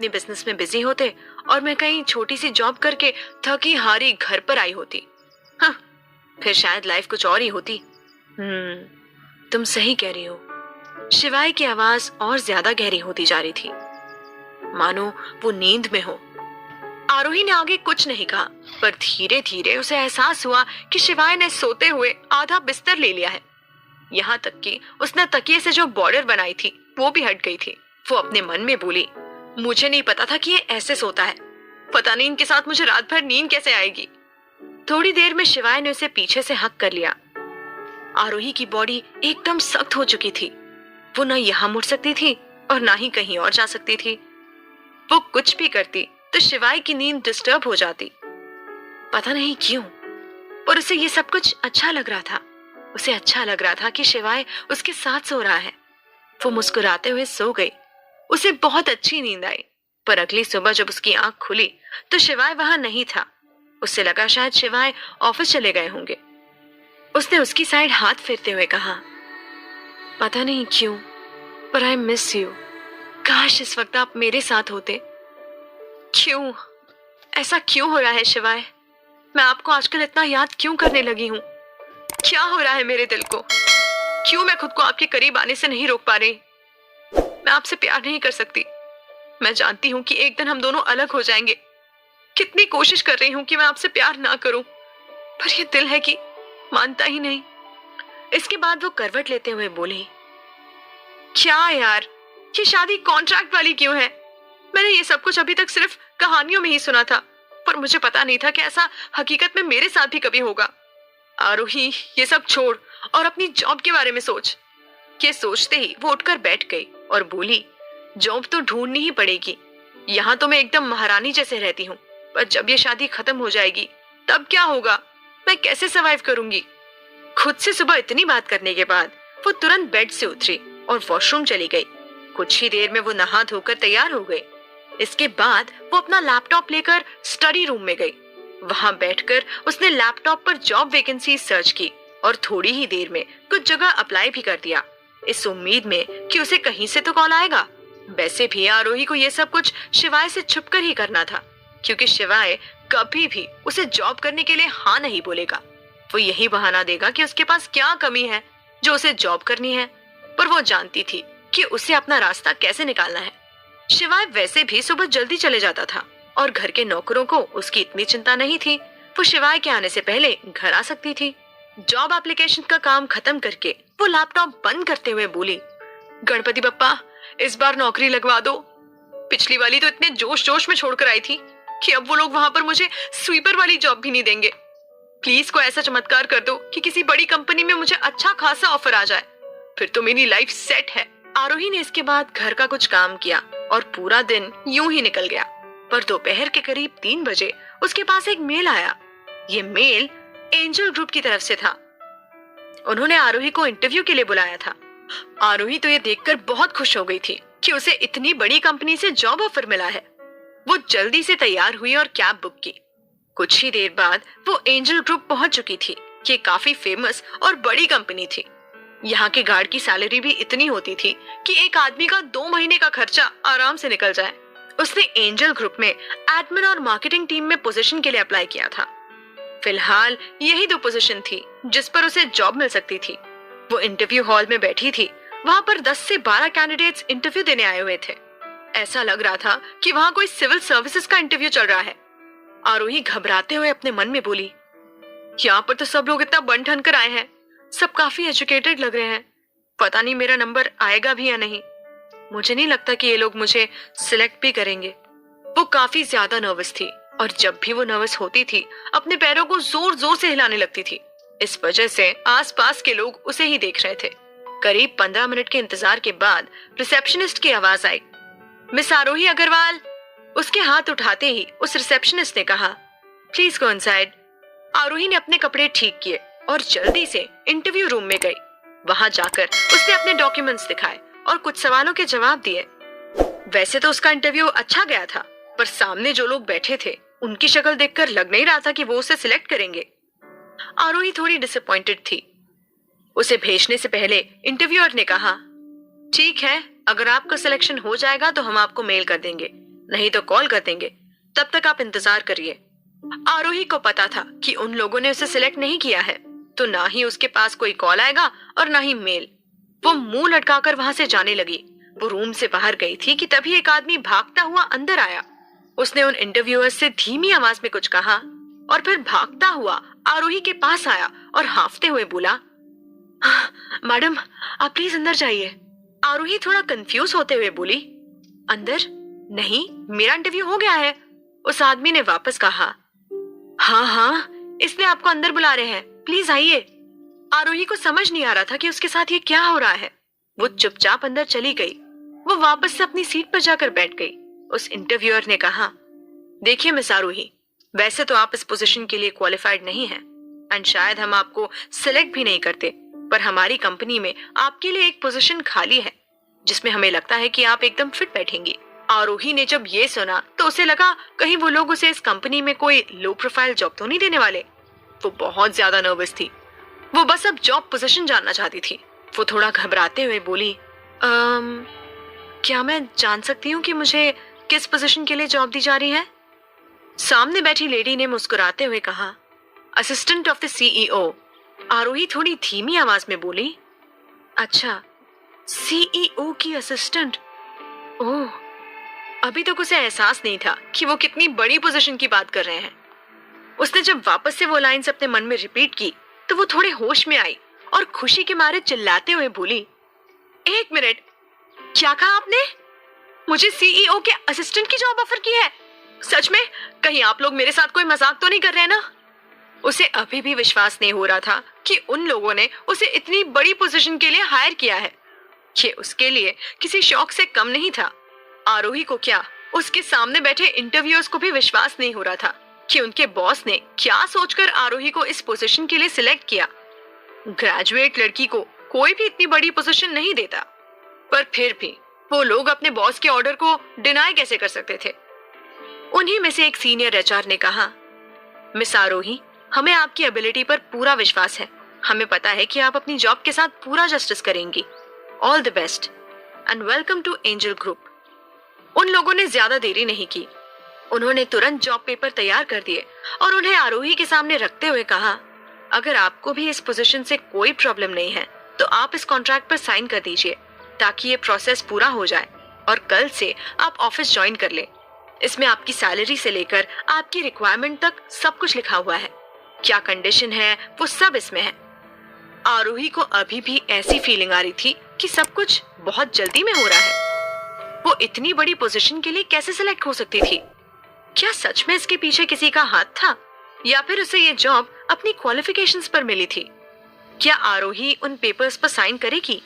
अपने बिजनेस में बिजी होते और मैं कहीं छोटी सी जॉब करके थकी हारी घर पर आई होती। हाँ, फिर शायद लाइफ कुछ और ही होती। तुम सही कह रही हो। शिवाय की आवाज और ज्यादा गहरी होती जा रही थी, मानो वो नींद में हो। आरोही ने आगे कुछ नहीं कहा, पर धीरे धीरे उसे एहसास हुआ कि शिवाय ने सोते हुए आधा बिस्तर ले लिया है। यहाँ तक कि उसने तकिए से जो बॉर्डर बनाई थी वो भी हट गई थी। वो अपने मन में बोली, मुझे नहीं पता था कि ये ऐसे सोता है। पता नहीं इनके साथ मुझे रात भर नींद कैसे आएगी। थोड़ी देर में शिवाय ने उसे पीछे से हक कर लिया। आरोही की बॉडी एकदम सख्त हो चुकी थी। वो ना यहाँ मुड़ सकती थी और ना ही कहीं और जा सकती थी। वो कुछ भी करती तो शिवाय की नींद डिस्टर्ब हो जाती। पता नहीं क्यों, पर उसे ये सब कुछ अच्छा लग रहा था। उसे अच्छा लग रहा था कि शिवाय उसके साथ सो रहा है। वो मुस्कुराते हुए सो गई। उसे बहुत अच्छी नींद आई। पर अगली सुबह जब उसकी आंख खुली तो शिवाय वहां नहीं था। उसे लगा शायद शिवाय ऑफिस चले गए होंगे। उसने उसकी साइड हाथ फेरते हुए कहा, पता नहीं क्यों, पर आई मिस यू। काश इस वक्त आप मेरे साथ होते। क्यों, ऐसा क्यों हो रहा है शिवाय? मैं आपको आजकल इतना याद क्यों करने लगी हूँ? क्या हो रहा है मेरे दिल को? क्यों मैं खुद को आपके करीब आने से नहीं रोक पा रही? मैं आपसे प्यार नहीं कर सकती। मैं जानती हूँ कि एक दिन हम दोनों अलग हो जाएंगे। कितनी कोशिश कर रही हूँ कि मैं आपसे प्यार ना करूं, पर यह दिल है कि मानता ही नहीं। इसके बाद वो करवट लेते हुए बोली, क्या यार, ये शादी कॉन्ट्रैक्ट वाली क्यों है? मैंने ये सब कुछ अभी तक सिर्फ कहानियों में ही सुना था, पर मुझे पता नहीं था कि ऐसा हकीकत में मेरे साथ भी कभी होगा। आरोही, ये सब छोड़ और अपनी जॉब के बारे में सोच। ये सोचते ही वो उठकर बैठ गई और बोली, जॉब तो ढूंढनी ही पड़ेगी। यहाँ तो मैं एकदम महारानी जैसे रहती हूँ, पर जब ये शादी खत्म हो जाएगी तब क्या होगा? मैं कैसे सर्वाइव करूंगी? खुद से सुबह इतनी बात करने के बाद वो तुरंत बेड से उतरी और वॉशरूम चली गई। कुछ ही देर में वो नहा धोकर तैयार हो गई। इसके बाद वो अपना लैपटॉप लेकर स्टडी रूम में गई। वहां बैठकर उसने लैपटॉप पर जॉब वैकेंसी सर्च की और थोड़ी ही देर में कुछ जगह अप्लाई भी कर दिया, इस उम्मीद में कि उसे कहीं से तो कॉल आएगा। वैसे भी आरोही को यह सब कुछ शिवाय से छुपकर ही करना था, क्योंकि शिवाय कभी भी उसे जॉब करने के लिए हाँ नहीं बोलेगा। वो यही बहाना देगा कि उसके पास क्या कमी है जो उसे जॉब करनी है। पर वो जानती थी कि उसे अपना रास्ता कैसे निकालना है। शिवाय वैसे भी सुबह जल्दी चले जाता था और घर के नौकरों को उसकी इतनी चिंता नहीं थी। वो शिवाय के आने से पहले घर आ सकती थी। जॉब एप्लीकेशन का काम खत्म करके वो लैपटॉप बंद करते हुए बोली, गणपति बप्पा, इस बार नौकरी लगवा दो। पिछली वाली तो इतने जोश जोश में छोड़कर आई थी कि अब वो लोग वहां पर मुझे स्वीपर वाली जॉब भी नहीं देंगे। प्लीज कोई ऐसा चमत्कार कर दो कि किसी बड़ी कंपनी में मुझे अच्छा खासा ऑफर आ जाए, फिर तो मेरी लाइफ सेट है। आरोही ने इसके बाद घर का कुछ काम किया और पूरा दिन यूं ही निकल गया। पर दोपहर के करीब 3 बजे उसके पास एक मेल आया। ये मेल एंजल ग्रुप की तरफ से था। उन्होंने आरोही को इंटरव्यू के लिए बुलाया था। आरोही तो ये देखकर बहुत खुश हो गई थी कि उसे इतनी बड़ी कंपनी से जॉब ऑफर मिला है। वो जल्दी से तैयार हुई और कैब बुक की। कुछ ही देर बाद वो एंजल ग्रुप पहुंच चुकी थी। ये काफी फेमस और बड़ी कंपनी थी। यहाँ के गार्ड की सैलरी भी इतनी होती थी कि एक आदमी का 2 महीने का खर्चा आराम से निकल जाए। उसने एंजल ग्रुप में एडमिन और मार्केटिंग टीम में पोजीशन के लिए अप्लाई किया था। फिलहाल यही 2 पोजीशन थी जिस पर उसे जॉब मिल सकती थी। वो इंटरव्यू हॉल में बैठी थी। वहां पर 10 से 12 कैंडिडेट्स इंटरव्यू देने आए हुए थे। ऐसा लग रहा था कि वहां कोई सिविल सर्विसेज का इंटरव्यू चल रहा है। आरोही घबराते हुए अपने मन में बोली, यहाँ पर तो सब लोग इतना बन ठन कर आए हैं, सब काफी एजुकेटेड लग रहे हैं। पता नहीं मेरा नंबर आएगा भी या नहीं। मुझे नहीं लगता कि ये लोग मुझे सिलेक्ट भी करेंगे। वो काफी ज्यादा नर्वस थी और जब भी वो नर्वस होती थी अपने पैरों को जोर जोर से हिलाने लगती थी। इस वजह से आसपास के लोग उसे ही देख रहे थे। करीब 15 मिनट के इंतजार के बाद रिसेप्शनिस्ट की आवाज आई, मिस आरोही अग्रवाल। उसके हाथ उठाते ही उस रिसेप्शनिस्ट ने कहा, प्लीज गो इनसाइड। आरोही ने अपने कपड़े ठीक किए और जल्दी से इंटरव्यू रूम में गई। वहां जाकर उसने अपने डॉक्यूमेंट्स दिखाए और कुछ सवालों के जवाब दिए। वैसे तो उसका इंटरव्यू अच्छा गया था, पर सामने जो लोग बैठे थे उनकी शक्ल देखकर लग नहीं रहा था कि वो उसे सिलेक्ट करेंगे। आरोही थोड़ी डिसअपॉइंटेड थी। उसे भेजने से पहले इंटरव्यूअर ने कहा, ठीक है, अगर आपका सिलेक्शन हो जाएगा तो हम आपको मेल कर देंगे, नहीं तो कॉल कर देंगे। तब तक आप इंतजार करिए। आरोही को पता था कि उन लोगों ने उसे सिलेक्ट नहीं किया है, तो ना ही उसके पास कोई कॉल आएगा और ना ही मेल। वो मुंह लटकाकर वहां से जाने लगी। वो रूम से बाहर गई थी कि तभी एक आदमी भागता हुआ अंदर आया। उसने उन इंटरव्यूअर्स से धीमी आवाज में कुछ कहा और फिर भागता हुआ आरोही के पास आया और हांफते हुए बोला, मैडम आप प्लीज अंदर जाइए। आरोही थोड़ा कंफ्यूज होते हुए बोली, अंदर? नहीं, मेरा इंटरव्यू हो गया है। उस आदमी ने वापस कहा, हाँ हाँ, इसलिए आपको अंदर बुला रहे हैं, प्लीज आइए। आरोही को समझ नहीं आ रहा था कि उसके साथ ये क्या हो रहा है। वो चुपचाप अंदर चली गई। वो वापस से अपनी सीट पर जाकर बैठ गई। उस इंटरव्यूअर ने कहा, देखिए मिस आरोही, वैसे तो आप इस पोजीशन के लिए क्वालिफाइड नहीं हैं एंड शायद हम आपको सिलेक्ट भी नहीं करते, पर हमारी कंपनी में आपके लिए एक पोजीशन खाली है जिसमें हमें लगता है कि आप एकदम फिट बैठेंगी। आरोही ने जब ये सुना तो उसे लगा कहीं वो लोग उसे इस कंपनी में कोई लो प्रोफाइल जॉब तो नहीं देने वाले। वो बहुत ज्यादा नर्वस थी। वो बस अब जॉब पोजीशन जानना चाहती थी। वो थोड़ा घबराते हुए बोली, क्या मैं जान सकती हूँ कि मुझे किस पोजीशन के लिए जॉब दी जा रही है? सामने बैठी लेडी ने मुस्कुराते हुए कहा, असिस्टेंट ऑफ द सीईओ। आरोही थोड़ी धीमी आवाज में बोली, अच्छा, सीईओ की असिस्टेंट? ओह, अभी तक उसे एहसास नहीं था कि वो कितनी बड़ी पोजीशन की बात कर रहे हैं। उसने जब वापस से वो लाइन्स अपने मन में रिपीट की तो वो थोड़े होश में आई और खुशी के मारे चिल्लाते हुए बोली, एक मिनट, क्या कहा आपने? मुझे सीईओ के असिस्टेंट की जॉब ऑफर की है? सच में? कहीं आप लोग मेरे साथ कोई मजाक तो नहीं कर रहे हैं ना? उसे अभी भी विश्वास नहीं हो रहा था कि उन लोगों ने उसे इतनी बड़ी पोजीशन के लिए हायर किया है। ये उसके लिए किसी शौक से कम नहीं था। आरोही को क्या, उसके सामने बैठे इंटरव्यूअर्स को भी विश्वास नहीं हो रहा था कि उनके बॉस ने क्या सोचकर आरोही को इस पोजीशन के लिए सिलेक्ट किया। ग्रेजुएट लड़की को कोई भी इतनी बड़ी पोजीशन नहीं देता, पर फिर भी वो लोग अपने बॉस के ऑर्डर को डिनाई कैसे कर सकते थे? उन्हीं में से एक सीनियर एचआर ने कहा, मिस आरोही, हमें आपकी एबिलिटी पर पूरा विश्वास है। हमें पता है कि आप अपनी जॉब के साथ पूरा जस्टिस करेंगी। All the best and welcome to angel group. उन लोगों ने ज्यादा देरी नहीं की। उन्होंने तुरंत जॉब पेपर तैयार कर दिए और उन्हें आरोही के सामने रखते हुए कहा, अगर आपको भी इस पोजीशन से कोई प्रॉब्लम नहीं है तो आप इस कॉन्ट्रैक्ट पर साइन कर दीजिए ताकि ये प्रोसेस पूरा हो जाए और कल से आप ऑफिस ज्वाइन कर ले। इसमें आपकी सैलरी से लेकर आपकी रिक्वायरमेंट तक सब कुछ लिखा हुआ है। क्या कंडीशन है वो सब इसमें है। आरोही को अभी भी ऐसी फीलिंग आ रही थी कि सब कुछ बहुत जल्दी में हो रहा है। वो इतनी बड़ी पोजीशन के लिए कैसे सिलेक्ट हो सकती थी? क्या सच में इसके पीछे किसी का हाथ था या फिर उसे ये जॉब अपनी क्वालिफिकेशंस पर मिली थी? क्या आरोही उन पेपर्स पर साइन करेगी